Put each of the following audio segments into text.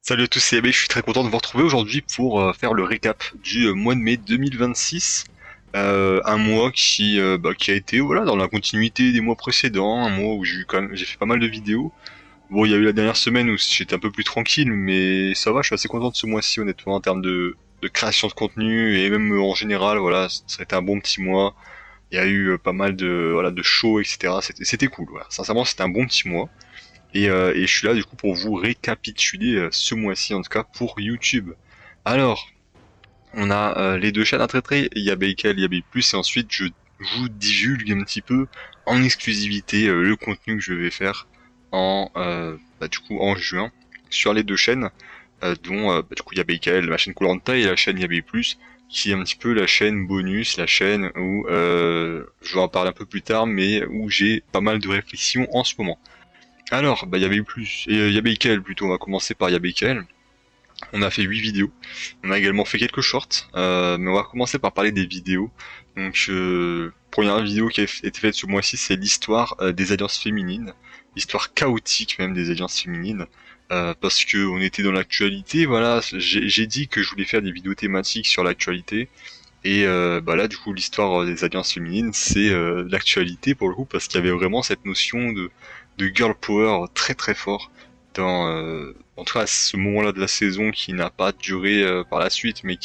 Salut à tous, c'est Abbé, je suis très content de vous retrouver aujourd'hui pour faire le récap du mois de mai 2026. Un mois qui a été voilà dans la continuité des mois précédents, un mois où j'ai fait pas mal de vidéos. Bon, il y a eu la dernière semaine où j'étais un peu plus tranquille, mais ça va, je suis assez content de ce mois-ci honnêtement en termes de création de contenu et même en général, voilà, ça a été un bon petit mois. Il y a eu pas mal de shows, etc. C'était cool, voilà. Sincèrement, c'était un bon petit mois. Et je suis là du coup pour vous récapituler ce mois-ci en tout cas pour YouTube. Alors, on a les deux chaînes à traiter, il y a BayCal, il y a B+, et ensuite je vous divulgue un petit peu en exclusivité le contenu que je vais faire du coup en juin sur les deux chaînes, dont du coup il y a BayCal, ma chaîne Koh-Lanta, et la chaîne YAB+, qui est un petit peu la chaîne bonus, la chaîne où je vais en parler un peu plus tard, mais où j'ai pas mal de réflexions en ce moment. Alors, il y avait eu plus, et il y avait Ikael plutôt, on va commencer par Ikael. On a fait 8 vidéos, on a également fait quelques shorts, mais on va commencer par parler des vidéos. Donc, première vidéo qui a été faite ce mois-ci, c'est l'histoire des alliances féminines, l'histoire chaotique même des alliances féminines, parce que on était dans l'actualité, voilà, j'ai dit que je voulais faire des vidéos thématiques sur l'actualité, et là du coup l'histoire des alliances féminines c'est l'actualité pour le coup parce qu'il y avait vraiment cette notion de girl power très très fort dans en tout cas à ce moment-là de la saison qui n'a pas duré par la suite mais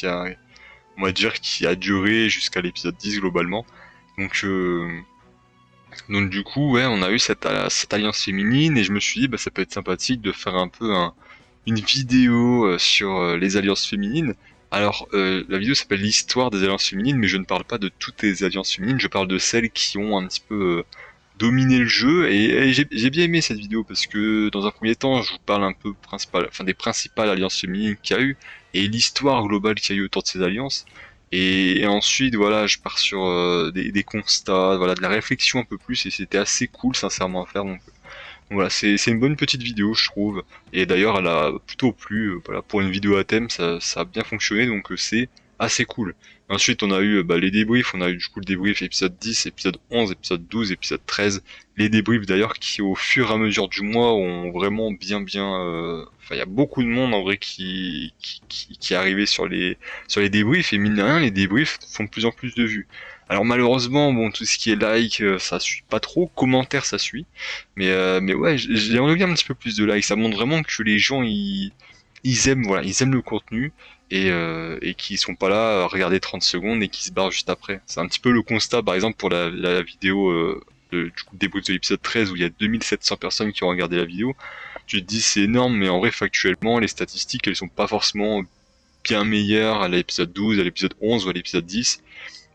on va dire qui a duré jusqu'à l'épisode 10 globalement. Donc du coup ouais on a eu cette alliance féminine et je me suis dit bah ça peut être sympathique de faire un peu une vidéo sur les alliances féminines. Alors, la vidéo s'appelle l'histoire des alliances féminines, mais je ne parle pas de toutes les alliances féminines, je parle de celles qui ont un petit peu dominé le jeu, et j'ai bien aimé cette vidéo, parce que dans un premier temps, je vous parle un peu des principales alliances féminines qu'il y a eu, et l'histoire globale qu'il y a eu autour de ces alliances, et ensuite, voilà, je pars sur des constats, voilà, de la réflexion un peu plus, et c'était assez cool, sincèrement, à faire, donc voilà, c'est une bonne petite vidéo, je trouve. Et d'ailleurs, elle a plutôt plu. Voilà, pour une vidéo à thème, ça a bien fonctionné, donc c'est assez cool. Ensuite, on a eu les débriefs. On a eu du coup le débrief épisode 10, épisode 11, épisode 12, épisode 13. Les débriefs d'ailleurs qui, au fur et à mesure du mois, ont vraiment bien. Enfin, il y a beaucoup de monde en vrai qui est arrivé sur les débriefs. Et mine de rien, les débriefs font de plus en plus de vues. Alors malheureusement, bon, tout ce qui est like, ça suit pas trop. Commentaires, ça suit. Mais ouais, j'aimerais bien un petit peu plus de likes. Ça montre vraiment que les gens ils aiment voilà, ils aiment le contenu et qui sont pas là à regarder 30 secondes et qui se barrent juste après. C'est un petit peu le constat par exemple pour la vidéo du coup débrief de l'épisode 13 où il y a 2700 personnes qui ont regardé la vidéo. Tu te dis c'est énorme mais en vrai factuellement les statistiques elles sont pas forcément bien meilleures à l'épisode 12, à l'épisode 11 ou à l'épisode 10.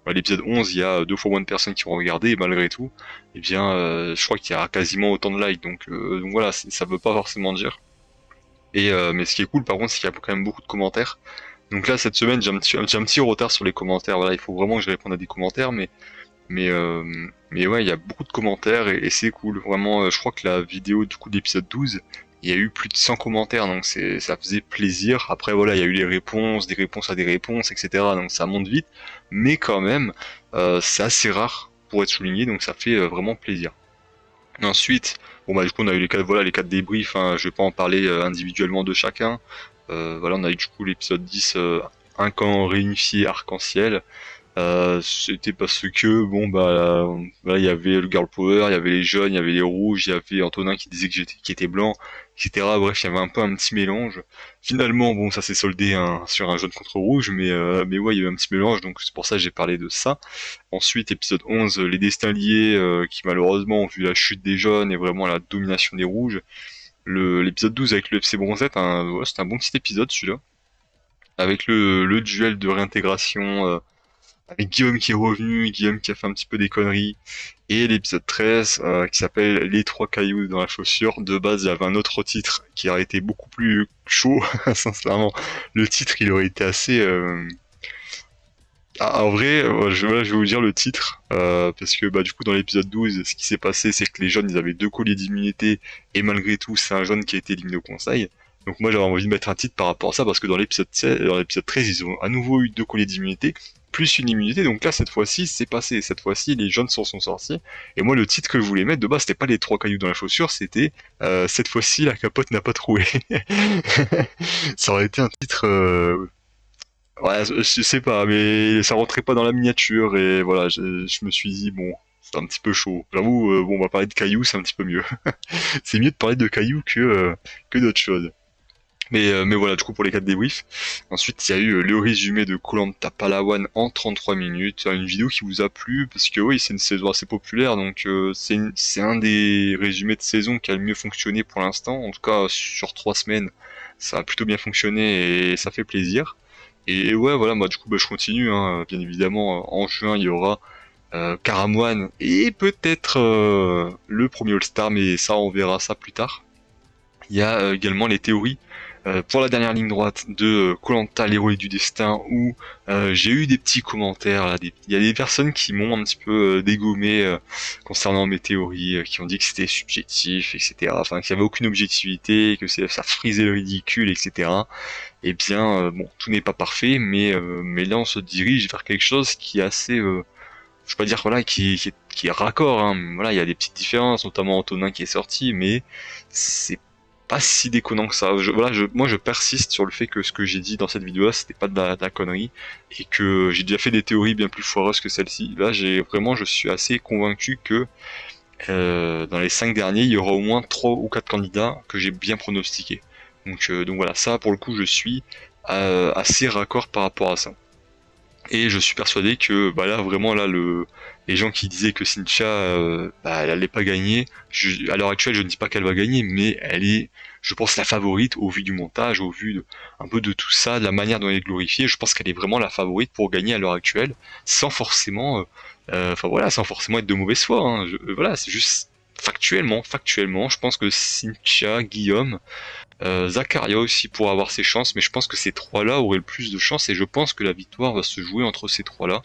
À l'épisode 11, il y a deux fois moins de personnes qui ont regardé, et malgré tout, eh bien, je crois qu'il y a quasiment autant de likes, donc voilà, ça veut pas forcément dire. Mais ce qui est cool, par contre, c'est qu'il y a quand même beaucoup de commentaires. Donc là, cette semaine, j'ai un petit retard sur les commentaires. Voilà, il faut vraiment que je réponde à des commentaires, mais, euh, mais ouais, il y a beaucoup de commentaires et c'est cool. Vraiment, je crois que la vidéo du coup de l'épisode 12, il y a eu plus de 100 commentaires, donc ça faisait plaisir. Après voilà, il y a eu les réponses, des réponses à des réponses, etc. Donc ça monte vite, mais quand même, c'est assez rare pour être souligné, donc ça fait vraiment plaisir. Ensuite, bon bah du coup on a eu les quatre débriefs, hein, je vais pas en parler individuellement de chacun. Voilà, on a eu du coup l'épisode 10, un camp réunifié arc-en-ciel. C'était parce que bon il y avait le girl power, il y avait les jeunes, il y avait les rouges, il y avait Antonin qui disait qui était blanc, etc. Bref, il y avait un peu un petit mélange. Finalement, bon, ça s'est soldé sur un jaune contre rouge, mais ouais, il y avait un petit mélange, donc c'est pour ça que j'ai parlé de ça. Ensuite, épisode 11, les destins liés, qui malheureusement ont vu la chute des jaunes et vraiment la domination des rouges. L'épisode 12 avec le FC Bronzette, ouais, c'était un bon petit épisode celui-là. Avec le duel de réintégration, avec Guillaume qui est revenu, Guillaume qui a fait un petit peu des conneries, et l'épisode 13 qui s'appelle Les trois cailloux dans la chaussure. De base, il y avait un autre titre qui aurait été beaucoup plus chaud, sincèrement. Le titre, il aurait été assez... en vrai, voilà, je vais vous dire le titre, parce que du coup dans l'épisode 12, ce qui s'est passé, c'est que les jeunes, ils avaient deux colliers d'immunité, et malgré tout, c'est un jeune qui a été éliminé au conseil. Donc moi j'avais envie de mettre un titre par rapport à ça, parce que dans l'épisode 13, ils ont à nouveau eu deux colliers d'immunité, plus une immunité. Donc là, cette fois-ci, c'est passé. Cette fois-ci, les jaunes s'en sont sortis. Et moi, le titre que je voulais mettre de base, c'était pas les 3 cailloux dans la chaussure, c'était cette fois-ci, la capote n'a pas troué. Ça aurait été un titre. Ouais, je sais pas, mais ça rentrait pas dans la miniature et voilà, je me suis dit bon, c'est un petit peu chaud. J'avoue, bon, on va parler de cailloux, c'est un petit peu mieux. C'est mieux de parler de cailloux que d'autres choses. Mais voilà, du coup pour les 4 débriefs. Ensuite, il y a eu le résumé de koh Palawan en 33 minutes. Une vidéo qui vous a plu parce que oui, c'est une saison assez populaire, donc c'est un des résumés de saison qui a le mieux fonctionné pour l'instant. En tout cas, sur 3 semaines, ça a plutôt bien fonctionné et ça fait plaisir. Et ouais, voilà, moi du coup, bah, je continue, hein. Bien évidemment, en juin, il y aura Karamwan et peut-être le premier All-Star, mais ça, on verra ça plus tard. Il y a également les théories pour la dernière ligne droite de koh l'héroïne du destin, où j'ai eu des petits commentaires là, il y a des personnes qui m'ont un petit peu dégommé concernant mes théories, qui ont dit que c'était subjectif, etc. Enfin, qu'il n'y avait aucune objectivité, que ça frisait le ridicule, etc. Eh bien, bon, tout n'est pas parfait, mais là on se dirige vers quelque chose qui est assez, je peux pas dire voilà, qui est raccord, hein. Voilà, il y a des petites différences, notamment Antonin qui est sorti, mais c'est pas si déconnant que ça. Voilà, moi je persiste sur le fait que ce que j'ai dit dans cette vidéo-là, c'était pas de la connerie, et que j'ai déjà fait des théories bien plus foireuses que celle-ci. Là, je suis assez convaincu que dans les 5 derniers, il y aura au moins 3 ou 4 candidats que j'ai bien pronostiqués. Donc voilà, ça pour le coup, je suis assez raccord par rapport à ça. Et je suis persuadé que bah là vraiment là les gens qui disaient que Cynthia bah, elle allait pas gagner, à l'heure actuelle je ne dis pas qu'elle va gagner, mais elle est, je pense, la favorite au vu du montage, au vu un peu de tout ça, de la manière dont elle est glorifiée. Je pense qu'elle est vraiment la favorite pour gagner à l'heure actuelle, sans forcément enfin voilà, sans forcément être de mauvaise foi, hein. Voilà, c'est juste factuellement, je pense que Cynthia, Guillaume, Zakaria aussi pour avoir ses chances, mais je pense que ces 3-là auraient le plus de chances et je pense que la victoire va se jouer entre ces 3-là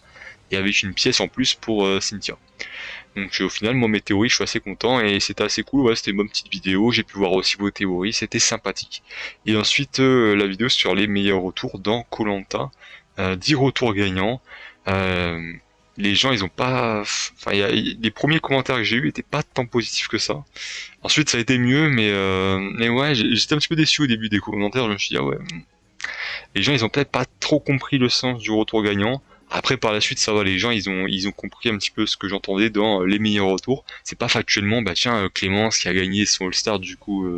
et avec une pièce en plus pour Cynthia. Donc au final, moi mes théories, je suis assez content et c'était assez cool. Ouais, c'était une bonne petite vidéo. J'ai pu voir aussi vos théories, c'était sympathique. Et ensuite la vidéo sur les meilleurs retours dans koh 10 retours gagnants. Euh, les gens, ils ont pas, enfin, les premiers commentaires que j'ai eu étaient pas tant positifs que ça. Ensuite, ça a été mieux, mais ouais, j'étais un petit peu déçu au début des commentaires. Je me suis dit, ah ouais, les gens, ils ont peut-être pas trop compris le sens du retour gagnant. Après, par la suite, ça va, les gens, ils ont compris un petit peu ce que j'entendais dans les meilleurs retours. C'est pas factuellement, bah tiens, Clémence qui a gagné son All-Star, du coup,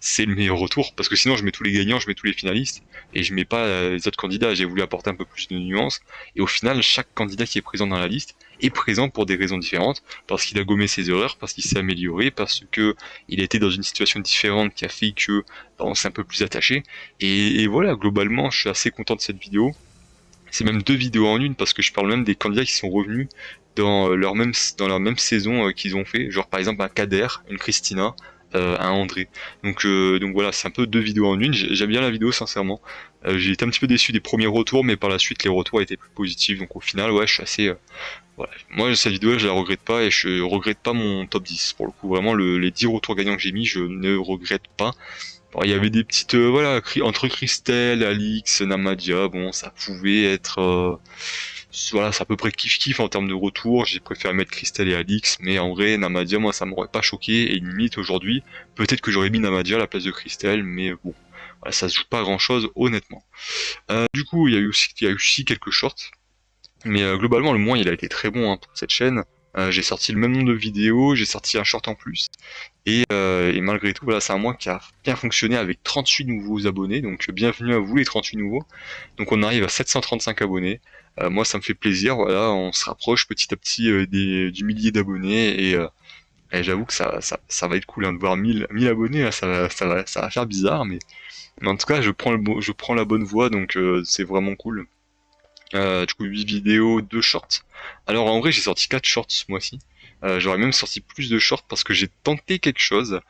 c'est le meilleur retour. Parce que sinon, je mets tous les gagnants, je mets tous les finalistes, et je mets pas les autres candidats. J'ai voulu apporter un peu plus de nuances. Et au final, chaque candidat qui est présent dans la liste est présent pour des raisons différentes. Parce qu'il a gommé ses erreurs, parce qu'il s'est amélioré, parce que il a été dans une situation différente qui a fait que bah, on s'est un peu plus attaché. Et voilà, globalement, je suis assez content de cette vidéo. C'est même 2 vidéos en une parce que je parle même des candidats qui sont revenus dans leur même saison qu'ils ont fait. Genre par exemple un Kader, une Christina, un André. Donc voilà, c'est un peu 2 vidéos en une. J'aime bien la vidéo sincèrement. J'ai été un petit peu déçu des premiers retours, mais par la suite les retours étaient plus positifs. Donc au final, ouais, je suis assez. Voilà. Moi cette vidéo, je la regrette pas et je regrette pas mon top 10. Pour le coup, vraiment les 10 retours gagnants que j'ai mis, je ne regrette pas. Bon, il y avait des petites voilà entre Christelle, Alix, Namadia, bon ça pouvait être voilà, c'est à peu près kiff en termes de retour. J'ai préféré mettre Christelle et Alix, mais en vrai Namadia moi ça m'aurait pas choqué et limite aujourd'hui peut-être que j'aurais mis Namadia à la place de Christelle, mais bon voilà, ça se joue pas à grand chose honnêtement. Du coup il y a eu aussi quelques shorts, mais globalement le mois il a été très bon, hein, pour cette chaîne. J'ai sorti le même nombre de vidéos, j'ai sorti un short en plus. Et malgré tout, voilà, c'est un mois qui a bien fonctionné avec 38 nouveaux abonnés. Donc bienvenue à vous les 38 nouveaux. Donc on arrive à 735 abonnés. Moi ça me fait plaisir, voilà, on se rapproche petit à petit du millier d'abonnés et j'avoue que ça va être cool, hein, de voir 1000 abonnés, là, ça va faire bizarre, mais en tout cas je prends la bonne voie, donc c'est vraiment cool. Du coup 8 vidéos, 2 shorts. Alors en vrai j'ai sorti 4 shorts ce mois-ci. J'aurais même sorti plus de shorts parce que j'ai tenté quelque chose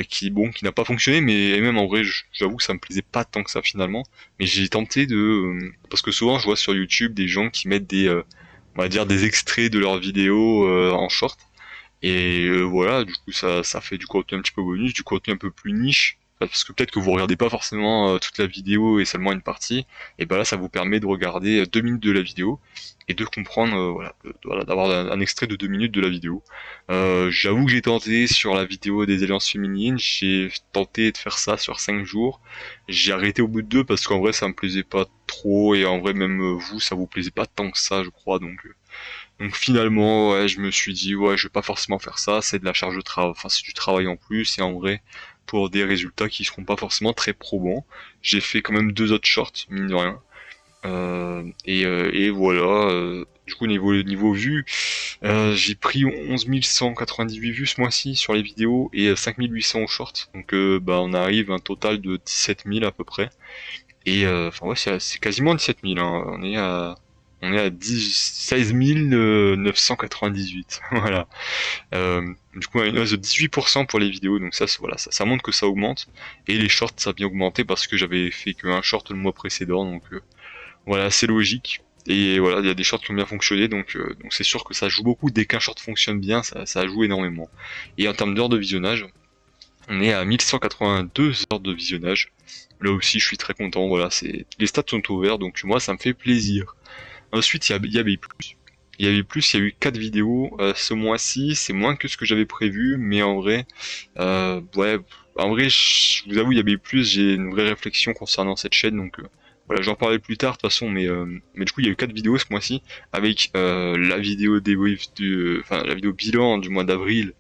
qui n'a pas fonctionné, mais même en vrai j'avoue que ça me plaisait pas tant que ça finalement. Mais j'ai tenté parce que souvent je vois sur YouTube des gens qui mettent on va dire des extraits de leurs vidéos en short. Et voilà, du coup ça fait du contenu un petit peu bonus, du contenu un peu plus niche. parce que peut-être que vous regardez pas forcément toute la vidéo et seulement une partie, et ben là ça vous permet de regarder 2 minutes de la vidéo et de comprendre, voilà, d'avoir un extrait de 2 minutes de la vidéo. J'avoue que j'ai tenté sur la vidéo des alliances féminines, j'ai tenté de faire ça sur 5 jours. J'ai arrêté au bout de 2 parce qu'en vrai ça me plaisait pas trop et en vrai même vous ça vous plaisait pas tant que ça je crois donc finalement ouais je me suis dit ouais je vais pas forcément faire ça, c'est de la charge de travail, enfin c'est du travail en plus et en vrai pour des résultats qui seront pas forcément très probants. J'ai fait quand même 2 autres shorts mine de rien. Et voilà, du coup niveau vues, j'ai pris 11 198 vues ce mois-ci sur les vidéos et 5 800 au short. Donc bah on arrive à un total de 17 000 à peu près. Et enfin ouais c'est quasiment 17 000, hein. On est à 16 998. Voilà. Du coup une hausse de 18% pour les vidéos, donc voilà, ça montre que ça augmente. Et les shorts ça a bien augmenté parce que j'avais fait qu'un short le mois précédent, donc voilà, c'est logique. Et voilà, il y a des shorts qui ont bien fonctionné, donc c'est sûr que ça joue beaucoup. Dès qu'un short fonctionne bien, ça joue énormément. Et en termes d'heures de visionnage, on est à 1182 heures de visionnage. Là aussi, je suis très content. Voilà, les stats sont ouverts, donc moi, ça me fait plaisir. Ensuite, il y avait plus. Il y a eu 4 vidéos ce mois-ci. C'est moins que ce que j'avais prévu, mais en vrai, ouais, en vrai, je vous avoue, il y avait plus. J'ai une vraie réflexion concernant cette chaîne, donc voilà, j'en parlerai plus tard de toute façon, mais du coup, il y a eu 4 vidéos ce mois-ci avec la vidéo débrief enfin la vidéo bilan du mois d'avril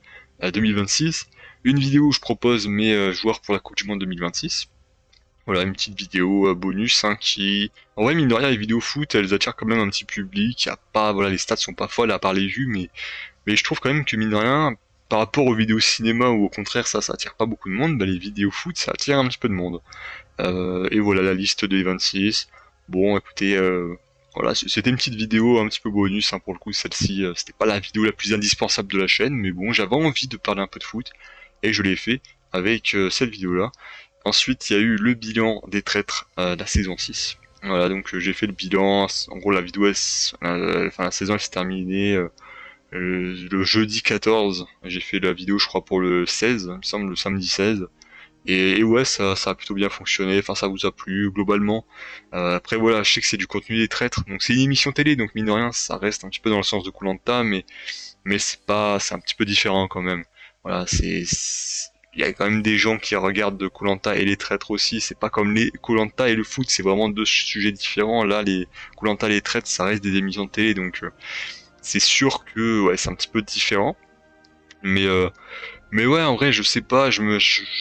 2026, une vidéo où je propose mes joueurs pour la Coupe du Monde 2026. Voilà, une petite vidéo bonus hein, qui... En vrai, mine de rien, les vidéos foot, elles attirent quand même un petit public. Y a pas, voilà, les stats sont pas folles à part les vues, mais je trouve quand même que mine de rien, par rapport aux vidéos cinéma où au contraire ça attire pas beaucoup de monde, bah, les vidéos foot, ça attire un petit peu de monde. Et voilà la liste des 26. Bon, écoutez, voilà, c'était une petite vidéo un petit peu bonus hein, pour le coup. Celle-ci, c'était pas la vidéo la plus indispensable de la chaîne, mais bon, j'avais envie de parler un peu de foot et je l'ai fait avec cette vidéo-là. Ensuite, il y a eu le bilan des traîtres de la saison 6. Voilà, donc j'ai fait le bilan. En gros, la vidéo, enfin la saison elle s'est terminée le jeudi 14. J'ai fait la vidéo, je crois, pour le 16, il me semble, le samedi 16. Et ouais, ça a plutôt bien fonctionné, enfin ça vous a plu globalement. Après voilà, je sais que c'est du contenu des traîtres, donc c'est une émission télé, donc mine de rien, ça reste un petit peu dans le sens de koh, mais c'est un petit peu différent quand même. Voilà, il y a quand même des gens qui regardent de koh et les traîtres aussi, c'est pas comme les koh et le foot, c'est vraiment 2 sujets différents. Là, les koh et les traîtres, ça reste des émissions de télé, donc c'est sûr que ouais, c'est un petit peu différent. Mais mais ouais, en vrai, je sais pas, je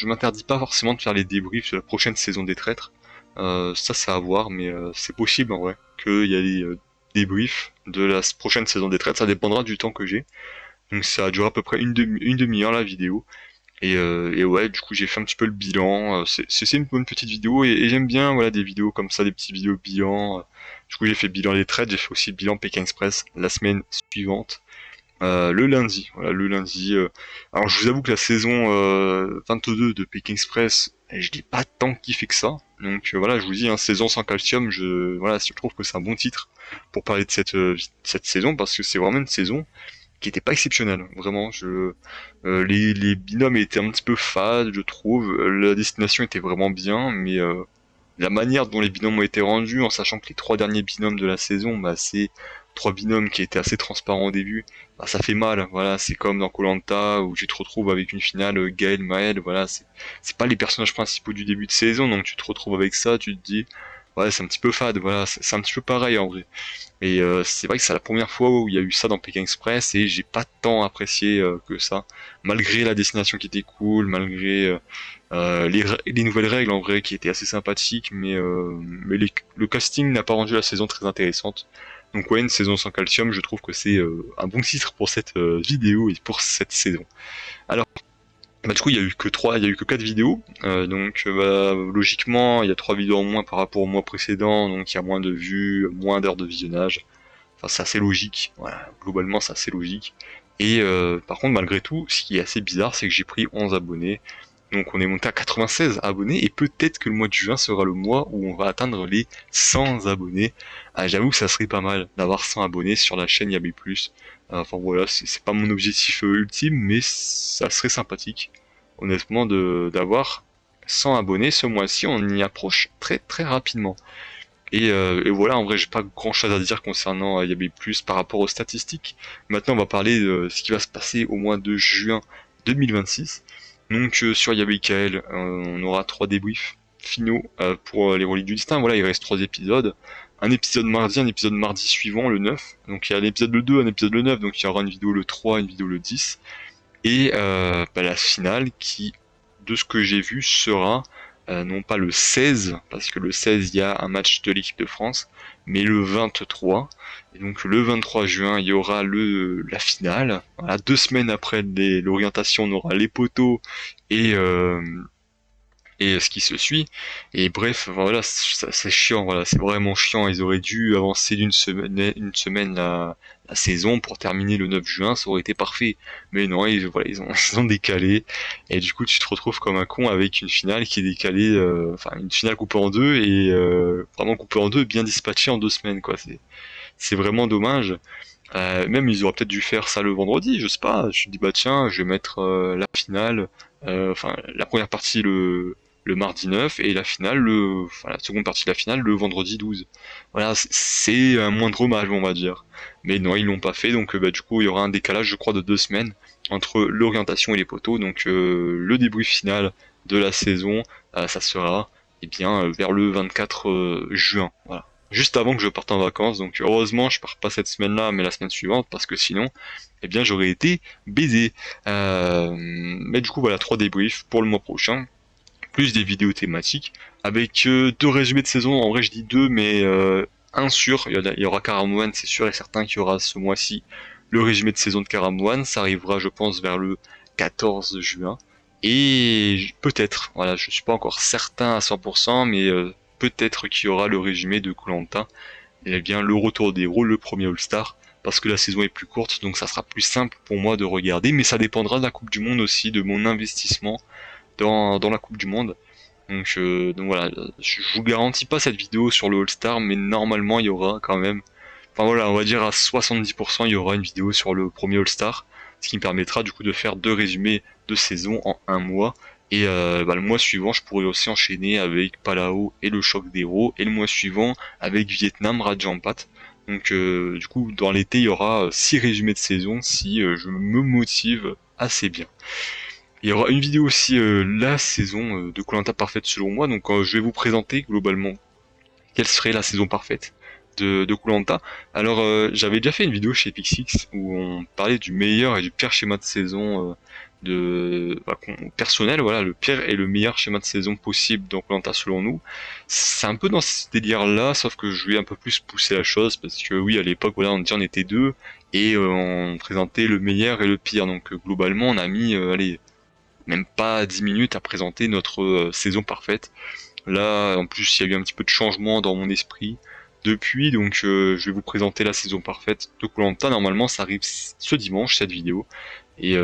m'interdis pas forcément de faire les débriefs de la prochaine saison des traîtres. Ça, c'est à voir, mais c'est possible en vrai qu'il y ait des débriefs de la prochaine saison des traîtres. Ça dépendra du temps que j'ai. Donc ça dure à peu près une demi-heure la vidéo. Et ouais, du coup, j'ai fait un petit peu le bilan. C'est une bonne petite vidéo et j'aime bien voilà des vidéos comme ça, des petites vidéos bilan. Du coup, j'ai fait le bilan des traîtres, j'ai fait aussi le bilan Pékin Express la semaine suivante. Le lundi, voilà, le lundi. Alors je vous avoue que la saison 22 de Peking Express, je l'ai pas tant kiffé que ça. Donc voilà, je vous dis, hein, saison sans calcium, voilà, je trouve que c'est un bon titre pour parler de cette saison parce que c'est vraiment une saison qui était pas exceptionnelle. Vraiment, les binômes étaient un petit peu fades, je trouve. La destination était vraiment bien, mais la manière dont les binômes ont été rendus, en sachant que les 3 derniers binômes de la saison, bah, c'est 3 binômes qui étaient assez transparents au début, bah, ça fait mal. Voilà, c'est comme dans koh où tu te retrouves avec une finale Gaël, Maël, voilà, c'est pas les personnages principaux du début de saison, donc tu te retrouves avec ça, tu te dis, ouais, c'est un petit peu fade, voilà, c'est un petit peu pareil en vrai. Et c'est vrai que c'est la première fois où il y a eu ça dans Pékin Express et j'ai pas tant apprécié que ça, malgré la destination qui était cool, malgré les nouvelles règles en vrai qui étaient assez sympathiques, mais le casting n'a pas rendu la saison très intéressante. Donc ouais, une saison sans calcium, je trouve que c'est un bon titre pour cette vidéo et pour cette saison. Alors, bah, du coup, il y a eu que 4 vidéos, donc logiquement, il y a 3 vidéos en moins par rapport au mois précédent, donc il y a moins de vues, moins d'heures de visionnage. Enfin, c'est assez logique. Voilà, globalement, c'est assez logique. Et par contre, malgré tout, ce qui est assez bizarre, c'est que j'ai pris 11 abonnés. Donc on est monté à 96 abonnés et peut-être que le mois de juin sera le mois où on va atteindre les 100 abonnés. Ah, j'avoue que ça serait pas mal d'avoir 100 abonnés sur la chaîne Yabé+. Enfin voilà, c'est pas mon objectif ultime, mais ça serait sympathique, honnêtement, d'avoir 100 abonnés ce mois-ci, on y approche très très rapidement. Et voilà, en vrai, j'ai pas grand chose à dire concernant Yabai Plus par rapport aux statistiques. Maintenant, on va parler de ce qui va se passer au mois de juin 2026. Donc, sur Yabai KL, on aura 3 débriefs finaux pour les reliques du destin. Voilà, il reste 3 épisodes. Un épisode mardi suivant, le 9. Donc, il y a l'épisode le 2, un épisode le 9. Donc, il y aura une vidéo le 3, une vidéo le 10. Et la finale qui, de ce que j'ai vu, sera non pas le 16, parce que le 16 il y a un match de l'équipe de France, mais le 23. Et donc le 23 juin, il y aura la finale. Voilà, 2 semaines après l'orientation, on aura les poteaux et ce qui se suit. Et bref, voilà, c'est chiant, voilà, c'est vraiment chiant. Ils auraient dû avancer une semaine la saison pour terminer le 9 juin, ça aurait été parfait. Mais non, voilà, ils ont décalé. Et du coup, tu te retrouves comme un con avec une finale qui est décalée, enfin, une finale coupée en deux et vraiment coupée en deux, bien dispatchée en 2 semaines, quoi. C'est vraiment dommage. Même ils auraient peut-être dû faire ça le vendredi, je sais pas. Je me dis bah tiens, je vais mettre la finale, enfin la première partie le mardi 9 et la finale enfin la seconde partie de la finale le vendredi 12. Voilà, c'est un moindre hommage on va dire. Mais non, ils l'ont pas fait, donc bah, du coup il y aura un décalage je crois de 2 semaines entre l'orientation et les poteaux. Donc le débrief final de la saison, ça sera bien vers le 24 juin. Voilà, juste avant que je parte en vacances. Donc heureusement, je pars pas cette semaine-là, mais la semaine suivante, parce que sinon, eh bien, j'aurais été baisé. Mais du coup, voilà, 3 débriefs pour le mois prochain, plus des vidéos thématiques, avec 2 résumés de saison. En vrai, je dis 2, mais un sûr. Il y aura Karam One, c'est sûr et certain qu'il y aura ce mois-ci le résumé de saison de Karam One. Ça arrivera, je pense, vers le 14 juin. Et peut-être, voilà, je suis pas encore certain à 100%, mais peut-être qu'il y aura le résumé de koh et bien le retour des héros, le premier All-Star, parce que la saison est plus courte, donc ça sera plus simple pour moi de regarder, mais ça dépendra de la Coupe du Monde aussi, de mon investissement dans la Coupe du Monde. Donc voilà, je vous garantis pas cette vidéo sur le All-Star, mais normalement il y aura quand même, enfin voilà, on va dire à 70% il y aura une vidéo sur le premier All-Star, ce qui me permettra du coup de faire 2 résumés de saison en un mois. Et le mois suivant, je pourrais aussi enchaîner avec Palau et le choc des héros, et le mois suivant avec Vietnam Rajampat. Donc du coup, dans l'été, il y aura 6 résumés de saison si je me motive assez bien. Il y aura une vidéo aussi la saison de koh parfaite selon moi. Donc je vais vous présenter globalement quelle serait la saison parfaite de koh. Alors j'avais déjà fait une vidéo chez Pixix où on parlait du meilleur et du pire schéma de saison personnel, voilà, le pire et le meilleur schéma de saison possible dans koh selon nous. C'est un peu dans ce délire là, sauf que je vais un peu plus pousser la chose parce que oui, à l'époque voilà, on était deux et on présentait le meilleur et le pire. Donc globalement on a mis allez, même pas 10 minutes à présenter notre saison parfaite. Là, en plus, il y a eu un petit peu de changement dans mon esprit depuis, donc je vais vous présenter la saison parfaite de koh. Normalement, ça arrive ce dimanche, cette vidéo. Et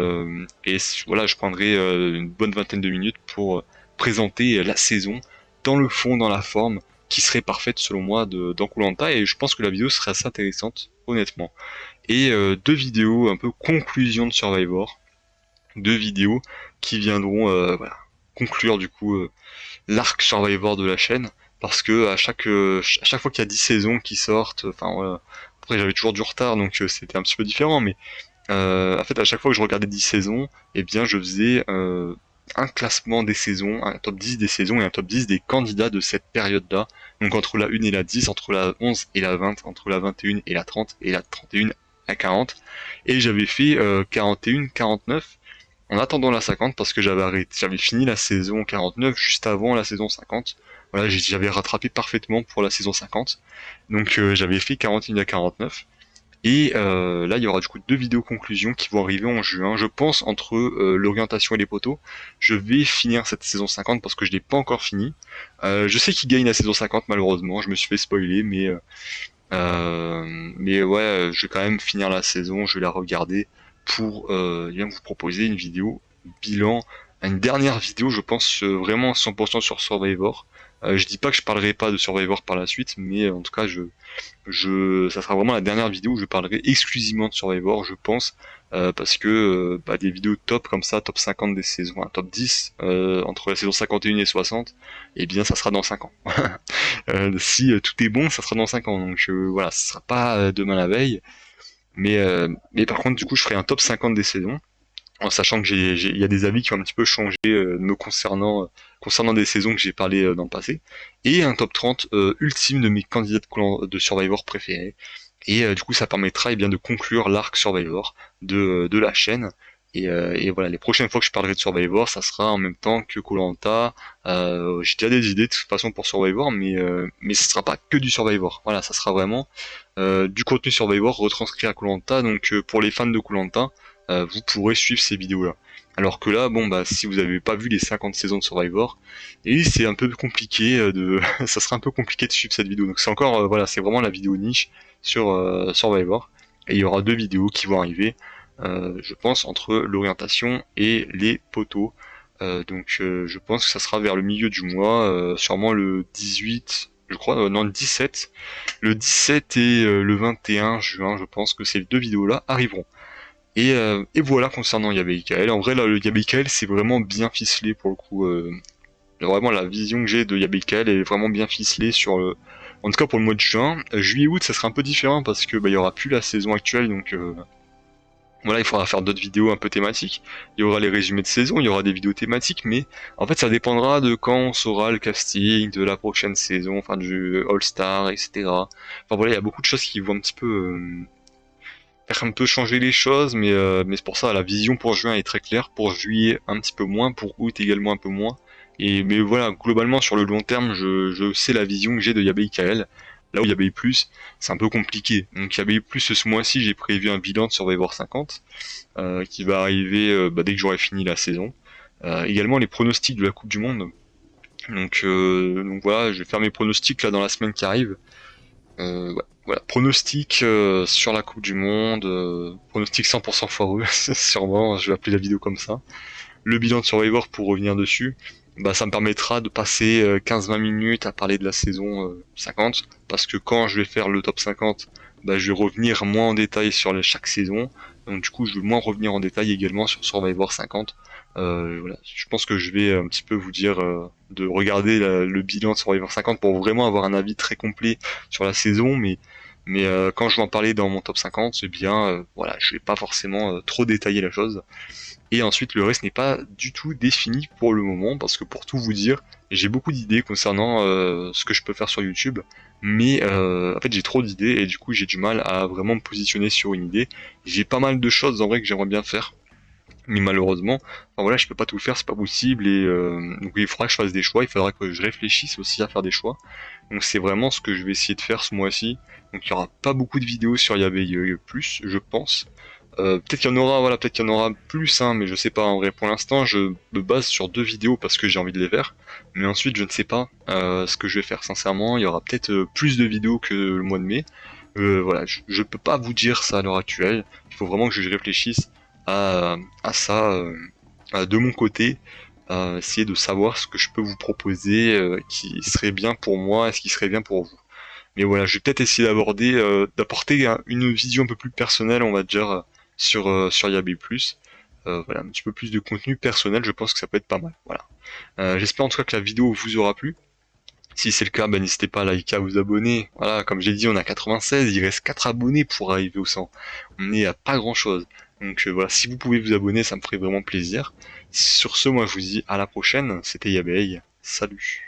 voilà, je prendrai une bonne vingtaine de minutes pour présenter la saison dans le fond, dans la forme, qui serait parfaite selon moi dans koh. Et je pense que la vidéo serait assez intéressante, honnêtement. Et 2 vidéos un peu conclusion de Survivor. 2 vidéos qui viendront voilà, conclure du coup l'arc Survivor de la chaîne, parce que à chaque fois qu'il y a 10 saisons qui sortent, enfin voilà, après j'avais toujours du retard donc c'était un petit peu différent, mais en fait à chaque fois que je regardais 10 saisons, eh bien je faisais un classement des saisons, un top 10 des saisons et un top 10 des candidats de cette période-là, donc entre la 1 et la 10, entre la 11 et la 20, entre la 21 et la 30, et la 31 à 40, et j'avais fait 41, 49, en attendant la 50 parce que j'avais fini la saison 49 juste avant la saison 50. Voilà, j'avais rattrapé parfaitement pour la saison 50. Donc j'avais fait 41 à 49. Et là, il y aura du coup 2 vidéos conclusions qui vont arriver en juin. Je pense entre l'orientation et les poteaux. Je vais finir cette saison 50 parce que je l'ai pas encore fini. Je sais qui gagne la saison 50 malheureusement. Je me suis fait spoiler, mais ouais, je vais quand même finir la saison. Je vais la regarder pour bien vous proposer une vidéo bilan, une dernière vidéo je pense vraiment 100% sur Survivor, Je dis pas que je parlerai pas de Survivor par la suite, mais en tout cas ça sera vraiment la dernière vidéo où je parlerai exclusivement de Survivor, je pense, parce que des vidéos top comme ça, top 50 des saisons, enfin, top 10 entre la saison 51 et 60, eh bien ça sera dans 5 ans. Si tout est bon, ça sera dans 5 ans, donc voilà, ce sera pas demain la veille, mais par contre du coup je ferai un top 50 des saisons, en sachant que il y a des avis qui ont un petit peu changé me concernant des saisons que j'ai parlé dans le passé, et un top 30 ultime de mes candidats de Survivor préférés. Et du coup, ça permettra bien de conclure l'arc Survivor de la chaîne. Et voilà, les prochaines fois que je parlerai de Survivor, ça sera en même temps que koh. J'ai déjà des idées de toute façon pour Survivor, mais ce sera pas que du Survivor. Voilà, ça sera vraiment du contenu Survivor retranscrit à koh. Donc pour les fans de koh, vous pourrez suivre ces vidéos-là. Alors que là, bon bah si vous avez pas vu les 50 saisons de Survivor, et c'est un peu compliqué ça sera un peu compliqué de suivre cette vidéo. Donc c'est encore voilà, c'est vraiment la vidéo niche sur Survivor. Et il y aura 2 vidéos qui vont arriver, je pense, entre l'orientation et les poteaux. Je pense que ça sera vers le milieu du mois, sûrement le 18, je crois, non le 17. Le 17 et le 21 juin, je pense que ces 2 vidéos-là arriveront. Et voilà concernant Yabé Ikael. En vrai, là, le Yabé Ikael, c'est vraiment bien ficelé pour le coup. Vraiment, la vision que j'ai de Yabé Ikael est vraiment bien ficelée sur en tout cas pour le mois de juin. Juillet-août, ça sera un peu différent parce que il y aura plus la saison actuelle, donc voilà, il faudra faire d'autres vidéos un peu thématiques. Il y aura les résumés de saison, il y aura des vidéos thématiques, mais en fait, ça dépendra de quand on saura le casting de la prochaine saison, enfin du All-Star, etc. Enfin voilà, il y a beaucoup de choses qui vont un petit peu faire un peu changer les choses, mais c'est pour ça la vision pour juin est très claire, pour juillet un petit peu moins, pour août également un peu moins. Mais voilà, globalement sur le long terme, je sais la vision que j'ai de Yabé Ikael. Là où Yabé Plus, c'est un peu compliqué. Donc Yabé Plus ce mois-ci, j'ai prévu un bilan de Survivor 50 qui va arriver dès que j'aurai fini la saison. Également les pronostics de la Coupe du Monde. Donc voilà, je vais faire mes pronostics là dans la semaine qui arrive. Ouais, voilà, pronostic sur la Coupe du Monde, pronostic 100% foireux, sûrement, je vais appeler la vidéo comme ça. Le bilan de Survivor pour revenir dessus, ça me permettra de passer 15-20 minutes à parler de la saison 50, parce que quand je vais faire le top 50, je vais revenir moins en détail sur chaque saison, donc du coup je vais moins revenir en détail également sur Survivor 50. Voilà, je pense que je vais un petit peu vous dire de regarder le bilan de Survivor 50 pour vraiment avoir un avis très complet sur la saison, mais quand je vais en parler dans mon top 50, eh bien voilà, je vais pas forcément trop détailler la chose. Et ensuite le reste n'est pas du tout défini pour le moment, parce que pour tout vous dire, j'ai beaucoup d'idées concernant ce que je peux faire sur YouTube, mais en fait j'ai trop d'idées et du coup j'ai du mal à vraiment me positionner sur une idée. J'ai pas mal de choses en vrai que j'aimerais bien faire, mais malheureusement, enfin voilà, je peux pas tout faire, c'est pas possible, et donc il faudra que je fasse des choix, il faudra que je réfléchisse aussi à faire des choix. Donc c'est vraiment ce que je vais essayer de faire ce mois-ci. Donc il y aura pas beaucoup de vidéos sur Yabé Plus, je pense. Peut-être qu'il y en aura, voilà, peut-être qu'il y en aura plus, hein, mais je sais pas en vrai. Pour l'instant, je me base sur 2 vidéos parce que j'ai envie de les faire. Mais ensuite, je ne sais pas ce que je vais faire. Sincèrement, il y aura peut-être plus de vidéos que le mois de mai. Voilà, je peux pas vous dire ça à l'heure actuelle. Il faut vraiment que je réfléchisse à ça de mon côté, essayer de savoir ce que je peux vous proposer qui serait bien pour moi et ce qui serait bien pour vous. Mais voilà, je vais peut-être essayer d'apporter une vision un peu plus personnelle, on va dire, sur Yabé+. Voilà, un petit peu plus de contenu personnel, je pense que ça peut être pas mal. Voilà. J'espère en tout cas que la vidéo vous aura plu. Si c'est le cas, n'hésitez pas à liker, à vous abonner. Voilà, comme j'ai dit, on a 96, il reste 4 abonnés pour arriver au 100. On est à pas grand chose. Donc voilà, si vous pouvez vous abonner, ça me ferait vraiment plaisir. Sur ce, moi je vous dis à la prochaine. C'était Yabé. Salut.